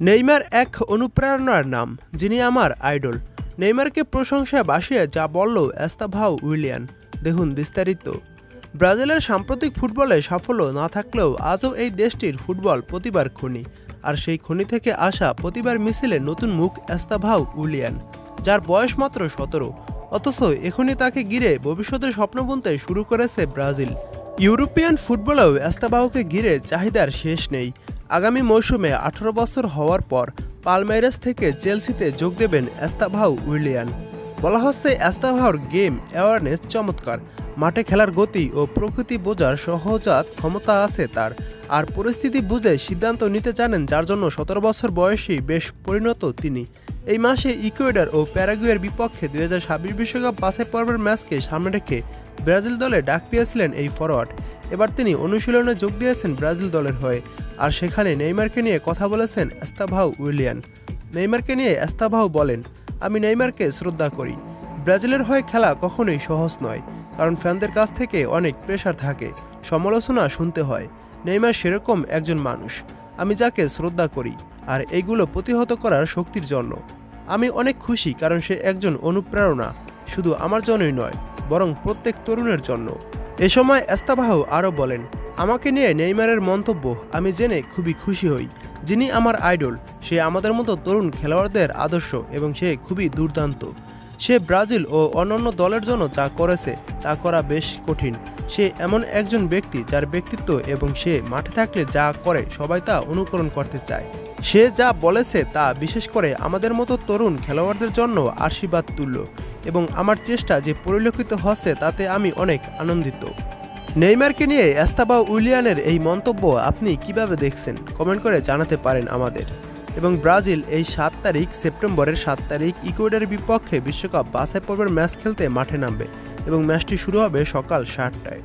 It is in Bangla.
নেইমার এক অনুপ্রেরণার নাম, যিনি আমার আইডল। নেইমারকে প্রশংসায় ভাসিয়ে যা বলল এস্তাভাও উইলিয়ান, দেখুন বিস্তারিত। ব্রাজিলের সাম্প্রতিক ফুটবলে সাফল্য না থাকলেও আজও এই দেশটির ফুটবল প্রতিভার খনি, আর সেই খনি থেকে আসা প্রতিভার মিছিলে নতুন মুখ এস্তাভাও উইলিয়ান, যার বয়স মাত্র 17, অথচ এখনই তাকে ঘিরে ভবিষ্যতের স্বপ্ন বুনতে শুরু করেছে ব্রাজিল। ইউরোপিয়ান ফুটবলেও এস্তাভাওকে ঘিরে চাহিদার শেষ নেই। আগামী মৌসুমে 18 বছর হওয়ার পর পালমেইরাস থেকে চেলসিতে যোগ দেবেন এস্তাভাও উইলিয়ান। বলা হচ্ছে এস্তাভাওর গেম অ্যাওয়ারনেস চমৎকার, মাঠে খেলার গতি ও প্রকৃতি বোঝার সহজাত ক্ষমতা আছে তার, আর পরিস্থিতি বুঝে সিদ্ধান্ত নিতে জানেন, যার জন্য 17 বছর বয়সী বেশ পরিণত তিনি। এই মাসে ইকুয়েডর ও প্যারাগুয়ের বিপক্ষে 2026 বিশ্বকাপ বাছাই পর্বের ম্যাচকে সামনে রেখে ব্রাজিল দলে ডাক পেয়েছিলেন এই ফরোয়ার্ড। এবার তিনি অনুশীলনে যোগ দিয়েছেন ব্রাজিল দলের হয়ে, আর সেখানে নেইমারকে নিয়ে কথা বলেছেন এস্তাভাও উইলিয়ান। নেইমারকে নিয়ে এস্তাভাও বলেন, আমি নেইমারকে শ্রদ্ধা করি। ব্রাজিলের হয়ে খেলা কখনোই সহজ নয়, কারণ ফ্যানদের কাছ থেকে অনেক প্রেশার থাকে, সমালোচনা শুনতে হয়। নেইমার সেরকম একজন মানুষ, আমি যাকে শ্রদ্ধা করি, আর এইগুলো প্রতিহত করার শক্তির জন্য। আমি অনেক খুশি, কারণ সে একজন অনুপ্রেরণা, শুধু আমার জন্যই নয়, বরং প্রত্যেক তরুণের জন্য। এ সময় এস্তাভাও আরও বলেন, আমাকে নিয়ে নেইমারের মন্তব্য আমি জেনে খুবই খুশি হই। যিনি আমার আইডল, সে আমাদের মতো তরুণ খেলোয়াড়দের আদর্শ এবং সে খুবই দুর্দান্ত। সে ব্রাজিল ও অন্যান্য দলের জন্য যা করেছে তা করা বেশ কঠিন। সে এমন একজন ব্যক্তি যার ব্যক্তিত্ব এবং সে মাঠে থাকলে যা করে সবাই তা অনুকরণ করতে চায়। সে যা বলেছে তা বিশেষ করে আমাদের মতো তরুণ খেলোয়াড়দের জন্য আশীর্বাদ তুল্য, এবং আমার চেষ্টা যে পরিলক্ষিত হচ্ছে তাতে আমি অনেক আনন্দিত। নেইমারকে নিয়ে এস্তাভাও উইলিয়ানের এই মন্তব্য আপনি কিভাবে দেখছেন কমেন্ট করে জানাতে পারেন আমাদের। এবং ব্রাজিল এই সেপ্টেম্বরের 7 তারিখ ইকুয়েডরের বিপক্ষে বিশ্বকাপ বাছাই পর্বের ম্যাচ খেলতে মাঠে নামবে, এবং ম্যাচটি শুরু হবে সকাল 7টায়।